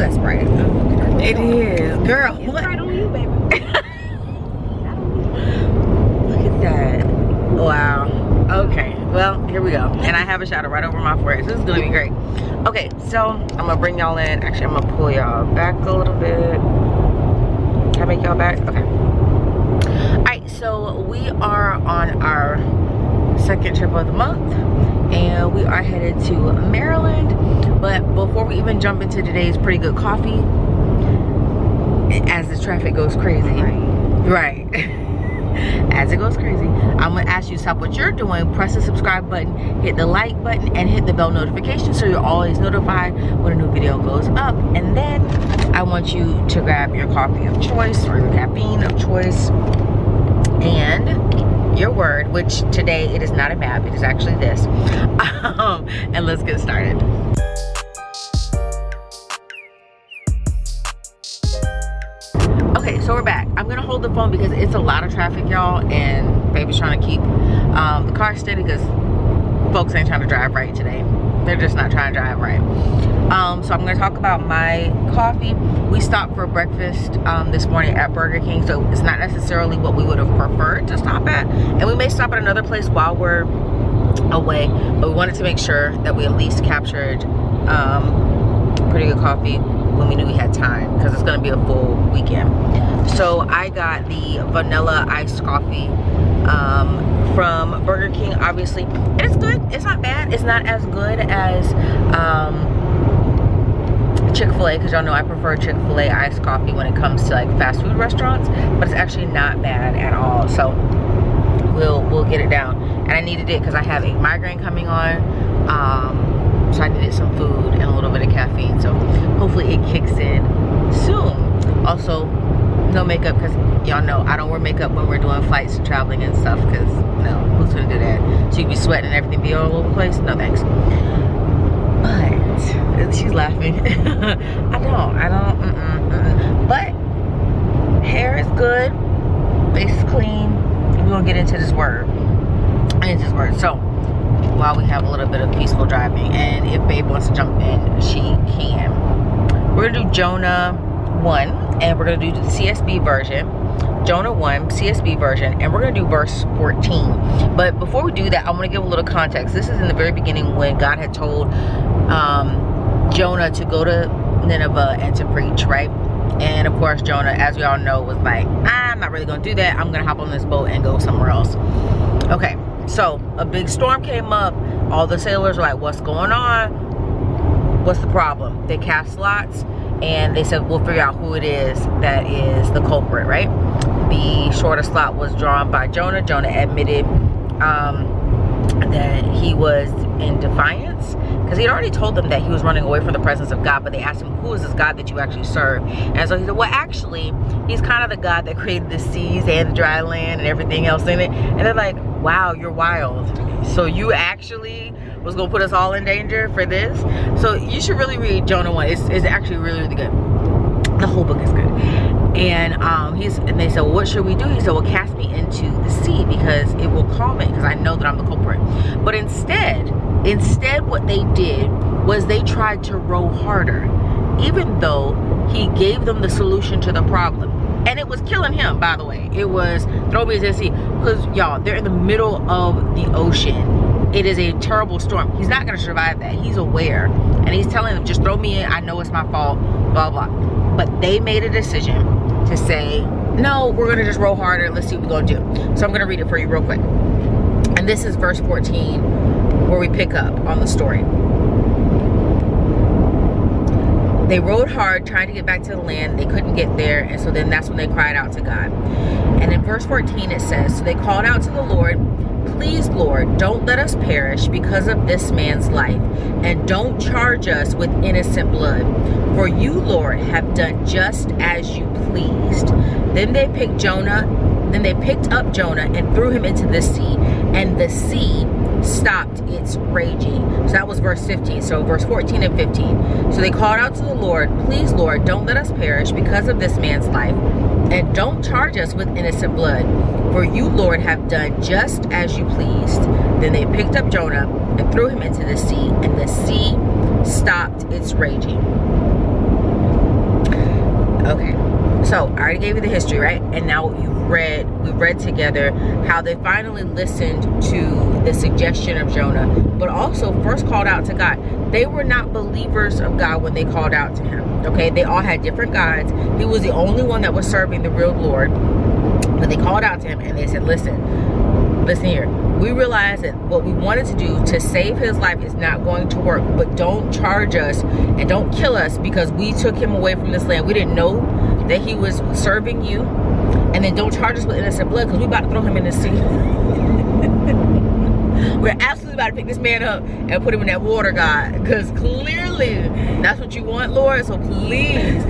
that's bright. It is. Girl, It's what? right on you, baby. Look at that. Wow. Okay, well, here we go. And I have a shadow right over my forehead, so this is gonna be great. Okay, so I'm gonna bring y'all in. Actually, I'm gonna pull y'all back a little bit. Can I make y'all back? Okay. All right, so we are on our second trip of the month, and we are headed to Maryland. But before we even jump into today's pretty good coffee, as the traffic goes crazy, right? As it goes crazy, I'm gonna ask you to stop what you're doing, press the subscribe button, hit the like button, and hit the bell notification so you're always notified when a new video goes up. And then I want you to grab your coffee of choice or your caffeine of choice and your word, which today it is not a map, it is actually this. And let's get started. Okay, so we're back. I'm gonna hold the phone because it's a lot of traffic, y'all, and baby's trying to keep the car steady because folks ain't trying to drive right today. They're just not trying to drive right. So I'm gonna talk about my coffee. We stopped for breakfast this morning at Burger King, so it's not necessarily what we would have preferred to stop at, and we may stop at another place while we're away, but we wanted to make sure that we at least captured pretty good coffee when we knew we had time, because it's going to be a full weekend. So I got the vanilla iced coffee from Burger King, obviously. And it's good. It's not bad. It's not as good as Chick-fil-A, because y'all know I prefer Chick-fil-A iced coffee when it comes to like fast food restaurants, but it's actually not bad at all. So we'll get it down. And I needed it because I have a migraine coming on. So I needed some food and a little bit of caffeine, so hopefully it kicks in soon. Also, no makeup, because y'all know I don't wear makeup when we're doing flights and traveling and stuff, because no, who's gonna do that? So you be sweating and everything be all over the place? No thanks. But she's laughing. I don't but hair is good, face is clean. We're gonna get into this word. So while we have a little bit of peaceful driving, and if babe wants to jump in, she can. We're gonna do Jonah 1, and we're gonna do the CSB version. Jonah 1 CSB version, and we're gonna do verse 14. But before we do that, I want to give a little context. This is in the very beginning when God had told Jonah to go to Nineveh and to preach, right? And of course Jonah, as we all know, was like, I'm not really gonna do that. I'm gonna hop on this boat and go somewhere else. Okay, so a big storm came up. All the sailors were like, what's going on? What's the problem? They cast lots, and they said, we'll figure out who it is that is the culprit, right? The shortest lot was drawn by Jonah. Jonah admitted that he was in defiance, because he had already told them that he was running away from the presence of God, but they asked him, who is this God that you actually serve? And so he said, well, actually, he's kind of the God that created the seas and the dry land and everything else in it. And they're like, wow, you're wild. So you actually was gonna put us all in danger for this? So you should really read Jonah 1. It's actually really, really good. The whole book is good. And they said, well, what should we do? He said, well, cast me into the sea, because it will calm me, because I know that I'm the culprit. But instead what they did was they tried to row harder, even though he gave them the solution to the problem. And it was killing him, by the way. It was throw me into the sea, because y'all, they're in the middle of the ocean. It is a terrible storm. He's not gonna survive that. He's aware, and he's telling them, just throw me in, I know it's my fault, blah blah. But they made a decision to say, no, we're gonna just row harder, let's see what we're gonna do. So I'm gonna read it for you real quick. And this is verse 14, where we pick up on the story. They rowed hard trying to get back to the land. They couldn't get there, and so then that's when they cried out to God. And in verse 14 it says, so they called out to the Lord, please, Lord, don't let us perish because of this man's life, and don't charge us with innocent blood. For you, Lord, have done just as you pleased. Then they picked up Jonah and threw him into the sea, and the sea stopped its raging. So that was verse 15. So verse 14 and 15. So they called out to the Lord, please, Lord, don't let us perish because of this man's life, and don't charge us with innocent blood. For you, Lord, have done just as you pleased. Then they picked up Jonah and threw him into the sea, and the sea stopped its raging. Okay, so I already gave you the history, right? And now we read together how they finally listened to the suggestion of Jonah, but also first called out to God. They were not believers of God when they called out to him. Okay, they all had different gods. He was the only one that was serving the real Lord. But they called out to him and they said, listen here, we realize that what we wanted to do to save his life is not going to work, but don't charge us and don't kill us because we took him away from this land. We didn't know that he was serving you, and then don't charge us with innocent blood because we're about to throw him in the sea. We're absolutely about to pick this man up and put him in that water, God, because clearly that's what you want, Lord. So please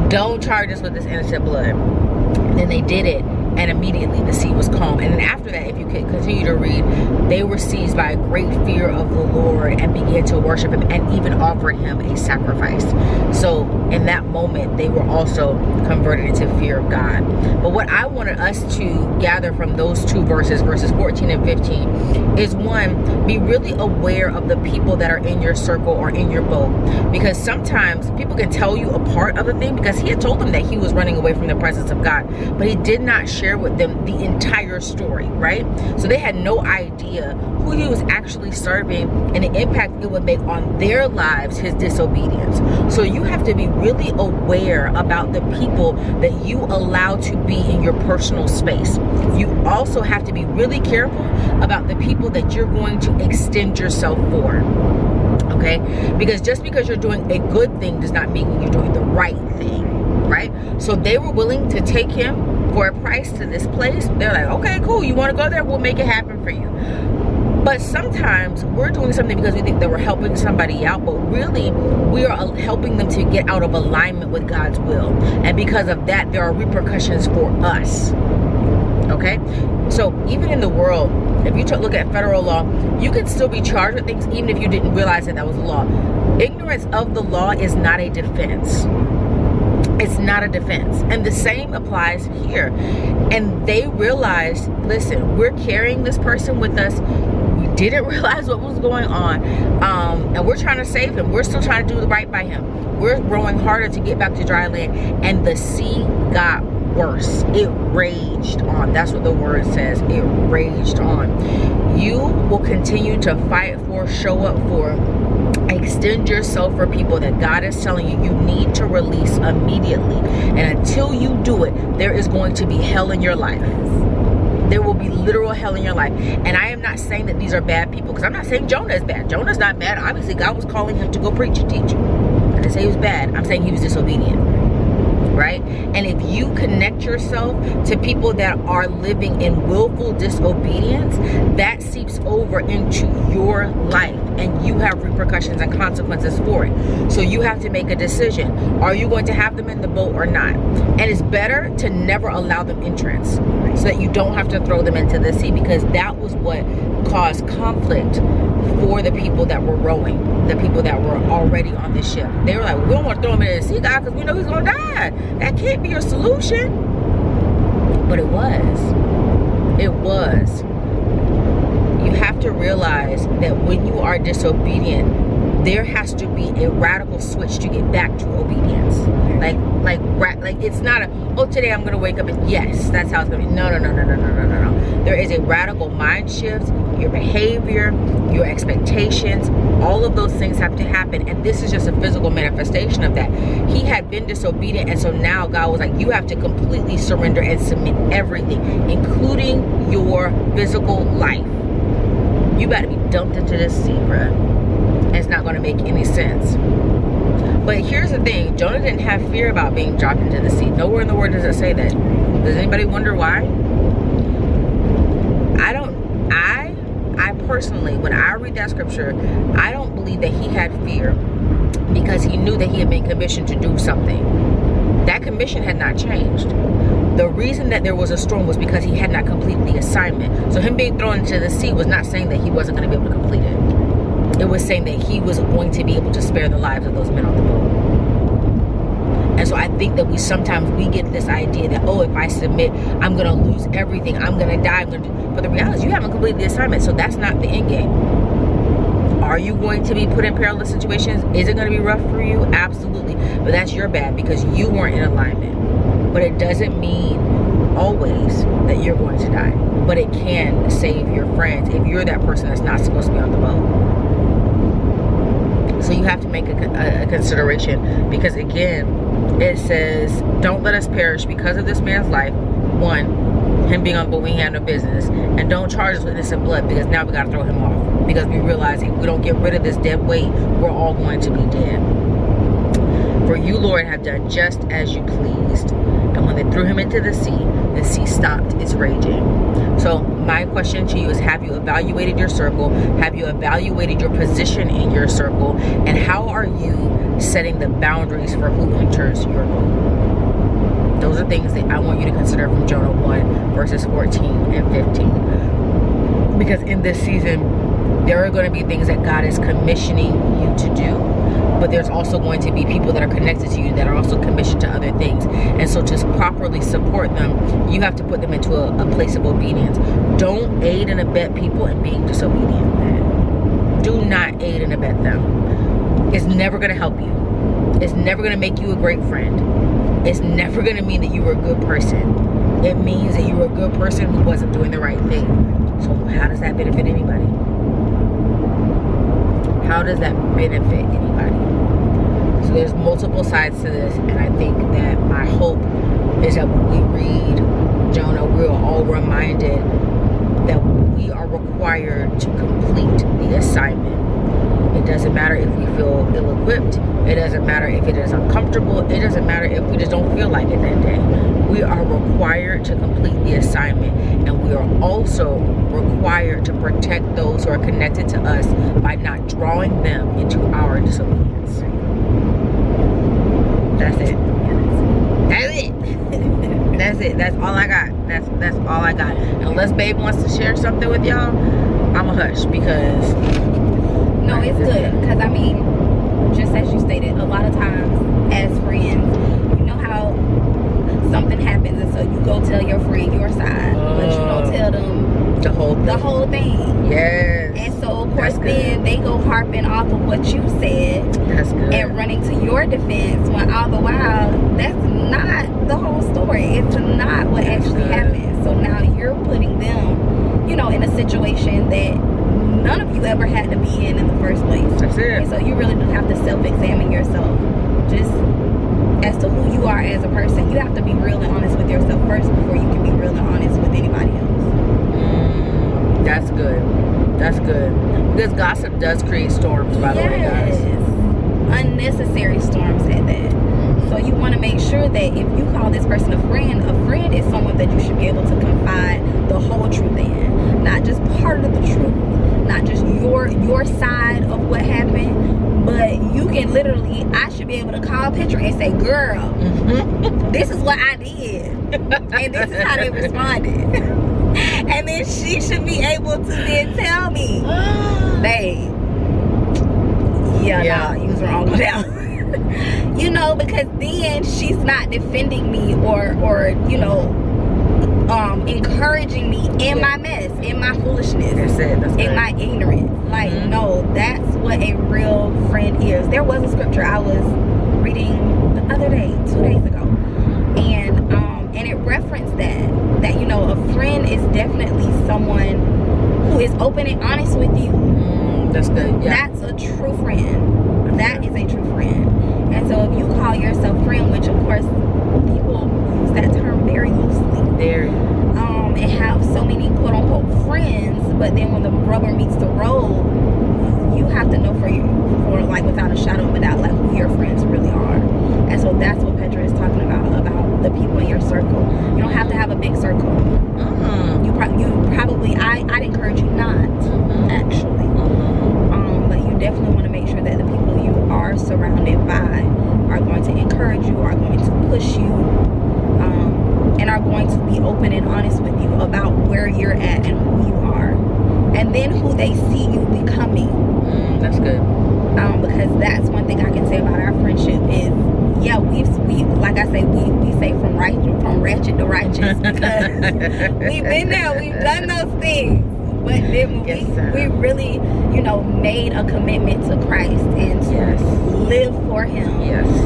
don't charge us with this innocent blood. And then they did it, and immediately the sea was calm. And then after that, if you could continue to read, they were seized by a great fear of the Lord and began to worship him and even offered him a sacrifice. So in that moment, they were also converted into fear of God. But what I wanted us to gather from those two verses 14 and 15, is one, be really aware of the people that are in your circle or in your boat. Because sometimes people can tell you a part of the thing, because he had told them that he was running away from the presence of God, but he did not share with them the entire story, right? So they had no idea who he was actually serving and the impact it would make on their lives, his disobedience. So you have to be really aware about the people that you allow to be in your personal space. You also have to be really careful about the people that you're going to extend yourself for. Okay? Because just because you're doing a good thing does not mean you're doing the right thing, right? So they were willing to take him for a price to this place. They're like, okay, cool, you want to go there? We'll make it happen for you. But sometimes we're doing something because we think that we're helping somebody out, but really we are helping them to get out of alignment with God's will. And because of that, there are repercussions for us. Okay? So even in the world, if you look at federal law, you can still be charged with things even if you didn't realize that was the law. Ignorance of the law is not a defense. It's not a defense. And the same applies here. And they realized, listen, we're carrying this person with us. We didn't realize what was going on. And we're trying to save him. We're still trying to do the right by him. We're rowing harder to get back to dry land. And the sea got worse. It raged on. That's what the word says. It raged on. You will continue to fight for, show up for, extend yourself for people that God is telling you need to release immediately. And until you do it, there is going to be hell in your life. There will be literal hell in your life. And I am not saying that these are bad people, because I'm not saying Jonah is bad. Jonah's not bad. Obviously, God was calling him to go preach and teach. I didn't say he was bad. I'm saying he was disobedient. Right? And if you connect yourself to people that are living in willful disobedience, that seeps over into your life and you have repercussions and consequences for it. So you have to make a decision. Are you going to have them in the boat or not? And it's better to never allow them entrance so that you don't have to throw them into the sea, because that was what caused conflict for the people that were rowing, the people that were already on the ship. They were like, we don't want to throw him in the sea, God, because we know he's going to die. That can't be your solution. But it was. It was. You have to realize that when you are disobedient, there has to be a radical switch to get back to obedience. Like it's not today I'm going to wake up and yes, that's how it's going to be. No. There is a radical mind shift. Your behavior, your expectations, all of those things have to happen. And this is just a physical manifestation of that. He had been disobedient, and so now God was like, you have to completely surrender and submit everything, including your physical life. You better be dumped into this sea, bruh. And it's not going to make any sense. But here's the thing. Jonah didn't have fear about being dropped into the sea. Nowhere in the word does it say that. Does anybody wonder why? I personally, when I read that scripture, I don't believe that he had fear, because he knew that he had been commissioned to do something. That commission had not changed. The reason that there was a storm was because he had not completed the assignment. So him being thrown into the sea was not saying that he wasn't going to be able to complete it. It was saying that he was going to be able to spare the lives of those men on the boat. And so I think that sometimes we get this idea that, if I submit, I'm going to lose everything. I'm going to die. But the reality is you haven't completed the assignment. So that's not the end game. Are you going to be put in perilous situations? Is it going to be rough for you? Absolutely. But that's your bad because you weren't in alignment. But it doesn't mean always that you're going to die. But it can save your friends if you're that person that's not supposed to be on the boat. So you have to make a consideration, because again, it says, don't let us perish because of this man's life. One, him being on the boat, we have no business. And don't charge us with innocent blood, because now we got to throw him off. Because we realize if we don't get rid of this dead weight, we're all going to be dead. For you, Lord, have done just as you pleased. And when they threw him into the sea stopped its raging. So my question to you is, have you evaluated your circle? Have you evaluated your position in your circle? And how are you setting the boundaries for who enters your boat? Those are things that I want you to consider from Jonah 1 verses 14 and 15. Because in this season, there are going to be things that God is commissioning you to do. But there's also going to be people that are connected to you that are also commissioned to other things. And so to properly support them, you have to put them into a place of obedience. Don't aid and abet people in being disobedient. Do not aid and abet them. It's never going to help you. It's never going to make you a great friend. It's never going to mean that you were a good person. It means that you were a good person who wasn't doing the right thing. So how does that benefit anybody? How does that benefit anybody? So there's multiple sides to this, and I think that my hope is that when we read Jonah, we're all reminded that we are required to complete the assignment. It doesn't matter if we feel ill-equipped. It doesn't matter if it is uncomfortable. It doesn't matter if we just don't feel like it that day. We are required to complete the assignment, and we are also required to protect those who are connected to us by not drawing them into our disobedience. That's it. That's it. That's it. That's all I got. That's all I got. And unless Babe wants to share something with y'all, I'm a hush, because no, it's good. Because I mean, just as you stated, a lot of times as friends, you know how something happens, and so you go tell your friend your side, but you don't tell them the whole thing. Yes. And so of course then they go harping off of what you said. That's good. And running to your defense, when all the while that's not the whole story. It's not what actually happened. So now you're putting them, you know, in a situation that none of you ever had to be in the first place. That's it. And so you really do have to self-examine yourself, just as to who you are as a person. You have to be real and honest with yourself first before you can be real and honest with anybody else. That's good. That's good. Because gossip does create storms, by the way, guys. Unnecessary storms at that. So you want to make sure that if you call this person a friend is someone that you should be able to confide the whole truth in. Not just part of the truth. Not just your side of what happened. But you can literally, I should be able to call a picture and say, girl, this is what I did. And this is how they responded. And then she should be able to then tell me, babe, you was wrong on that. You know, because then she's not defending me or you know, encouraging me in my mess, in my foolishness, in my ignorance. Like, no, that's what a real friend is. There was a scripture I was reading the other day, 2 days ago, and it referenced that you know, a friend is definitely someone who is open and honest with you. That's good. Yeah. That's a true friend. That is a true friend. And so if you call yourself friend, which of course people use that term very loosely, and have so many quote unquote friends, but then when the rubber meets the road, you have to know for like without a shadow of a doubt, like who your friends really are. And so that's what Petra is talking about the people in your circle. You don't have to have a big circle. You probably I'd encourage you not, actually. But you definitely want to make sure that the people you are surrounded by are going to encourage you, are going to push you, and are going to be open and honest with you about where you're at and who you are, and then who they see you becoming. That's good. Because that's one thing I can say about our friendship is, yeah, we like I say, we say from ratchet to righteous, because we've been there, we've done those things. But then when we really, you know, made a commitment to Christ and to live for him,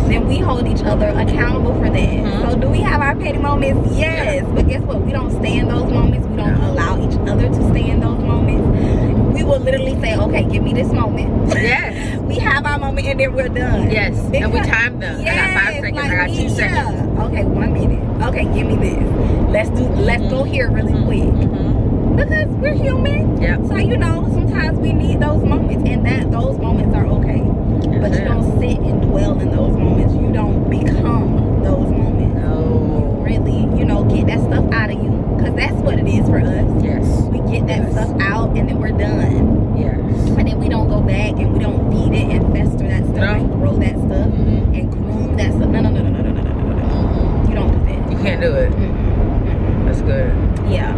then we hold each other accountable for that. So do we have our petty moments? Yes. But guess what? We don't stay in those moments. We don't allow each other to stay in those moments. We will literally say, okay, give me this moment. Yes. We have our moment and then we're done. Yes. Because, and we time them. I got 5 seconds. Like, I got 2 seconds. Okay, 1 minute. Okay, give me this. Let's go here really quick. Because we're human. So, you know, sometimes we need those moments, and those moments are okay. But you don't sit and dwell in those moments. You don't become those moments. No. You really, you know, get that stuff out of you. Because that's what it is for us. Yes. We get that stuff out, and then we're done. Yes. And then we don't go back, and we don't feed it and fester that stuff and grow that stuff and groom that stuff. No. You don't do that. You can't do it. That's good. Yeah.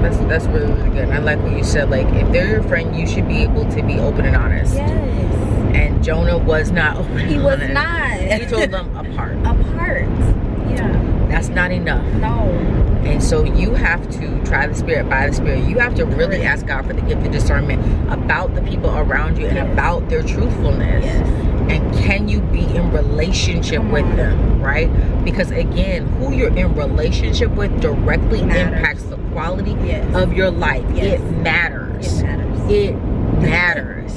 That's really, really good. And I like what you said, like, if they're your friend, you should be able to be open and honest. Yes. And Jonah was not open and honest. He was not. He told them apart. Yeah. That's not enough. No. And so you have to try the Spirit by the Spirit. You have to really ask God for the gift of discernment about the people around you and about their truthfulness. And can you be in relationship with them, right? Because again, who you're in relationship with directly impacts the quality of your life. It matters. It matters.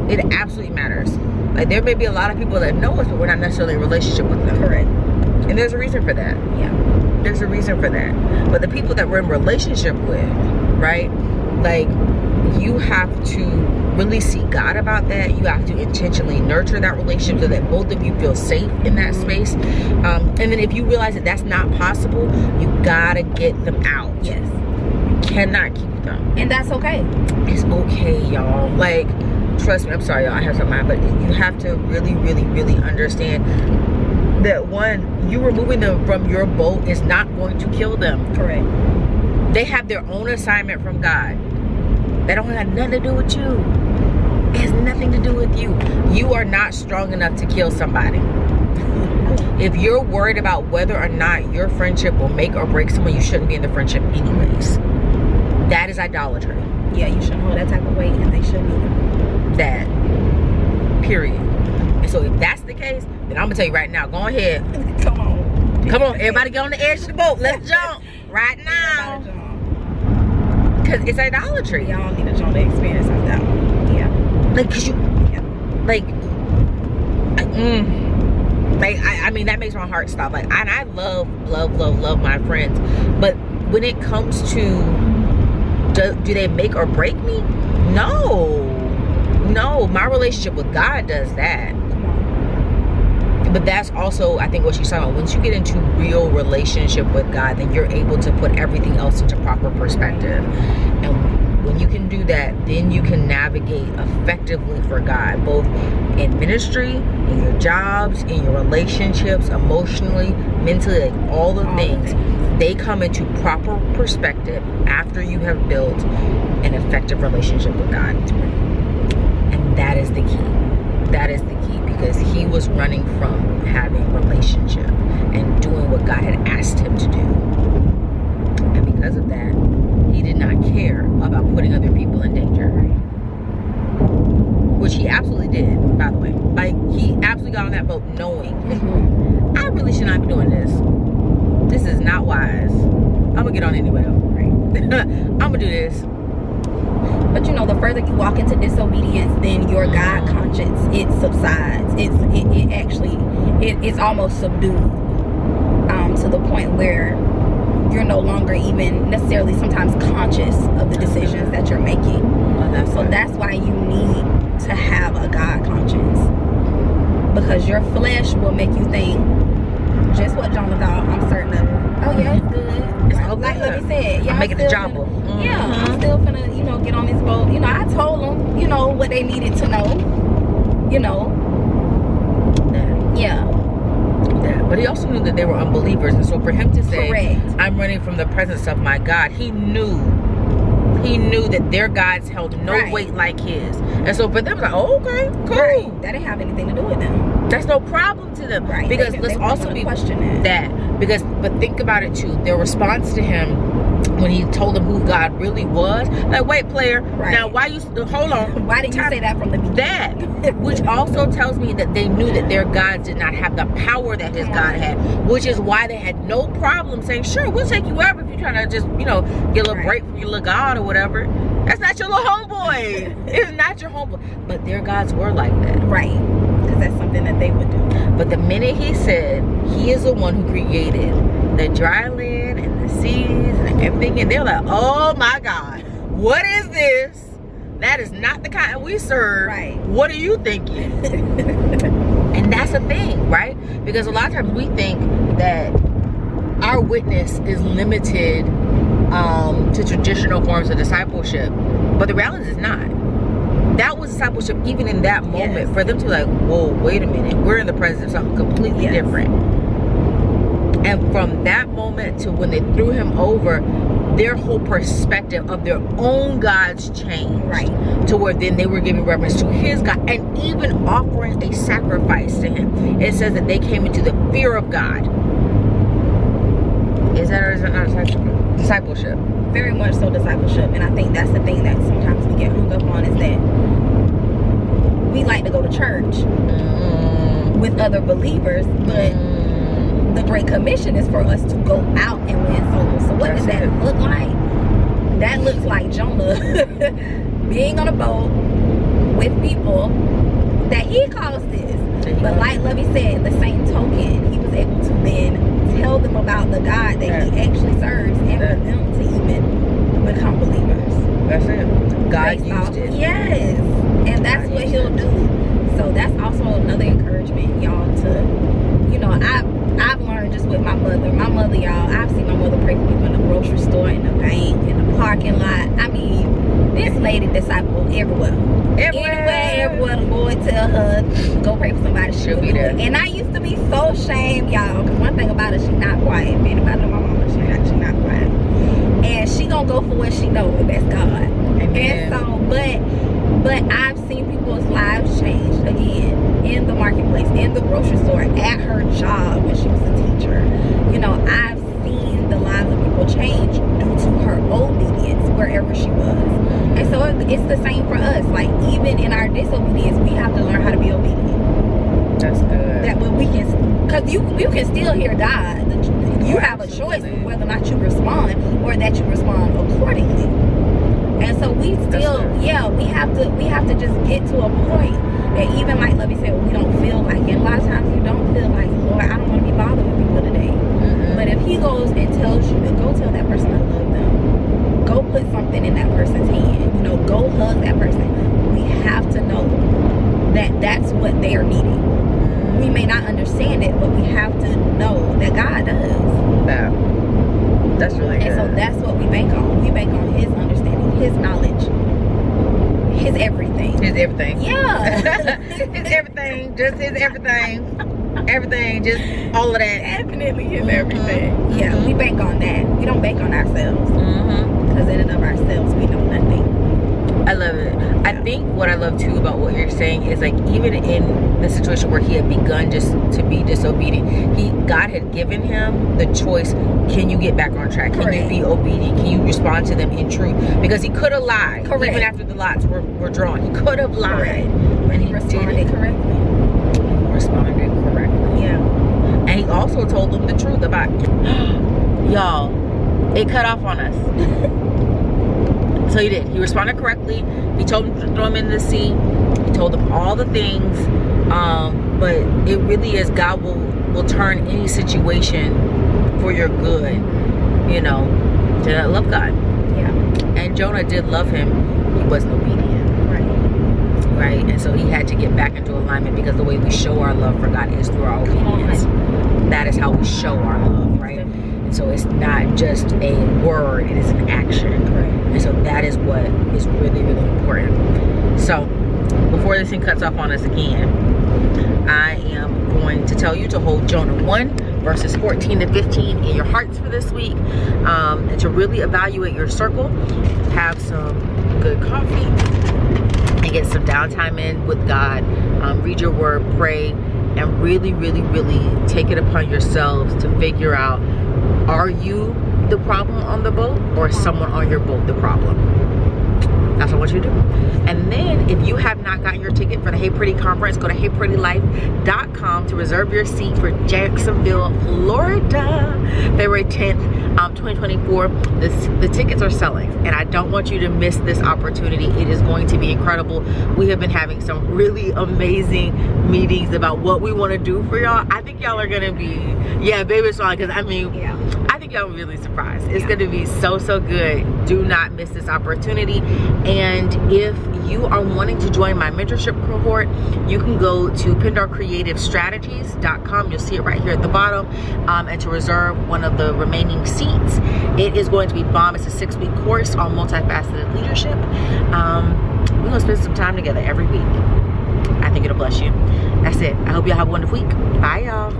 It absolutely matters. Like, there may be a lot of people that know us, but we're not necessarily in a relationship with them. Correct. And there's a reason for that. Yeah. There's a reason for that. But the people that we're in relationship with, right? Like, you have to really seek God about that. You have to intentionally nurture that relationship so that both of you feel safe in that space. And then if you realize that that's not possible, you gotta get them out. Yes. You cannot keep them. And that's okay. It's okay, y'all. Like, trust me, I'm sorry, y'all, I have some mind, but you have to really, really, really understand that, one, you removing them from your boat is not going to kill them. Correct. They have their own assignment from God. That don't have nothing to do with you. It has nothing to do with you. You are not strong enough to kill somebody. If you're worried about whether or not your friendship will make or break someone, you shouldn't be in the friendship anyways. That is idolatry. Yeah, you shouldn't hold that type of weight, and they shouldn't either. That. Period. And so if that's the case, then I'm gonna tell you right now, go ahead. Come on, everybody get on the edge of the boat. Let's jump right now. Because it's idolatry. Y'all need a Jonah experience of that one. Yeah. Like, cause you, I mean, that makes my heart stop. Like, and I love my friends, but when it comes to, do they make or break me? No, my relationship with God does that. But that's also, I think, what she's talking about. Once you get into real relationship with God, then you're able to put everything else into proper perspective. And when you can do that, then you can navigate effectively for God, both in ministry, in your jobs, in your relationships, emotionally, mentally, like all the things. They come into proper perspective after you have built an effective relationship with God. And that is the key. That is the key. Because he was running from having a relationship and doing what God had asked him to do. And because of that, he did not care about putting other people in danger. Which he absolutely did, by the way. Like, he absolutely got on that boat knowing, I really should not be doing this. This is not wise. I'm going to get on anyway, though. I'm going to do this. But you know, the further you walk into disobedience, then your God conscience, it subsides. It's almost subdued to the point where you're no longer even necessarily sometimes conscious of the decisions that you're making. So that's why you need to have a God conscience, because your flesh will make you think just what Jonah thought. I'm certain of it. Oh yeah, it's good. It's all like good. Libby said. Yeah, I'm making the job. Yeah, I'm still finna, get on this boat. I told them, what they needed to know. Yeah. But he also knew that they were unbelievers, and so for him to say, correct, I'm running from the presence of my God, he knew that their gods held no weight like his. And so for them, like, oh, okay, cool. Right. That didn't have anything to do with them. That's no problem to them. Right. Because let's also be question that. But think about it too. Their response to him when he told them who God really was. Like, wait, player, Right. now why you, hold on. Why didn't you say that from the beginning? That, which also tells me that they knew that their God did not have the power that his God had, which is why they had no problem saying, sure, we'll take you wherever if you're trying to just, you know, get a little break from your little God or whatever. That's not your little homeboy. It's not your homeboy. But their gods were like that. Right. Because that's something that they would do. But the minute he said he is the one who created the dry land and the seas and everything, and they're like, oh my God, what is this? That is not the kind we serve. Right. What are you thinking? And that's the thing, right? Because a lot of times we think that our witness is limited to traditional forms of discipleship, but the reality is not. That was discipleship even in that moment. For them to be like, whoa, wait a minute, we're in the presence of something completely different. And from that moment to when they threw him over, their whole perspective of their own gods changed. Right. To where then they were giving reverence to his God and even offering a sacrifice to him. It says that they came into the fear of God. Is that or is it not discipleship? Very much so discipleship. And I think that's the thing that sometimes we get hung up on, is that we like to go to church with other believers, but the Great Commission is for us to go out and win souls. So what does that look like? That looks like Jonah being on a boat with people that he caused this. But like Lovey said, the same token, he was able to then tell them about the God that he actually serves, and for them to even become believers. That's it. God used it. Yes. And that's what he'll do. So that's also another encouragement, y'all, to, you know, I've learned just with my mother. My mother, y'all, I've seen my mother pray for people in the grocery store, in the bank, in the parking lot. I mean, this lady disciple everywhere. Everywhere the Lord tell her, go pray for somebody, she'll be there. And I used to be so ashamed, y'all, because one thing about her, she not quiet. Man, if I know my mama, she not quiet. And she gonna go for what she knows, and that's God. Amen. And so, but I've seen people's lives change again in the marketplace, in the grocery store, at her job when she was a teacher. You know, I've seen the lives of people change due to her obedience wherever she was. And so it's the same for us. Like, even in our disobedience, we have to learn how to be obedient. That's good. That way we can, because you can still hear God. You have a choice of whether or not you respond, or that you respond accordingly. And so we still, we have to just get to a point that, even like Lovey said, we don't feel like it. A lot of times you don't feel like, Lord, I don't want to be bothered with people today. But if he goes and tells you to go tell that person I love them, go put something in that person's hand, you know, go hug that person, we have to know that that's what they are needing. We may not understand it, but we have to know that God does. That's really good. And so that's what we bank on. We bank on his understanding, his knowledge, his everything. His everything. Yeah. His everything. Just his everything. Everything. Just all of that. Definitely his everything. Yeah, we bank on that. We don't bank on ourselves. Because in and of ourselves, we know nothing. I love it. I think what I love too about what you're saying is, like, even in the situation where he had begun just to be disobedient, God had given him the choice. Can you get back on track? Can you be obedient? Can you respond to them in truth? Because he could have lied. Even after the lots were drawn, he could have lied. But he responded correctly. Yeah. And he also told them the truth about y'all, it cut off on us. So he did. He responded correctly. He told them to throw him in the sea. He told them all the things. But it really is, God will turn any situation for your good. You know, to love God. Yeah. And Jonah did love him. He wasn't obedient. Right? And so he had to get back into alignment, because the way we show our love for God is through our obedience. That is how we show our love, right? And so it's not just a word, it is an action. And so that is what is really, really important. So before this thing cuts off on us again, I am going to tell you to hold Jonah 1 verses 14 to 15 in your hearts for this week, and to really evaluate your circle, have some good coffee, and get some downtime in with God. Read your word, pray, and really, really, really take it upon yourselves to figure out, are you the problem on the boat, or is someone on your boat the problem? That's what I want you to do. And then if you have not gotten your ticket for the Hey Pretty conference, go to heyprettylife.com to reserve your seat for Jacksonville, Florida, February 10th, 2024. The tickets are selling, and I don't want you to miss this opportunity. It is going to be incredible. We have been having some really amazing meetings about what we want to do for y'all. I think y'all are gonna be, yeah, baby song, because I mean, yeah, I think y'all are really surprised. It's gonna be so good. Do not miss this opportunity. And if you are wanting to join my mentorship cohort, you can go to pindarcreativestrategies.com. You'll see it right here at the bottom, and to reserve one of the remaining seats. It is going to be bomb. It's a 6-week course on multifaceted leadership. We're gonna spend some time together every week. I think it'll bless you. That's it. I hope y'all have a wonderful week. Bye, y'all.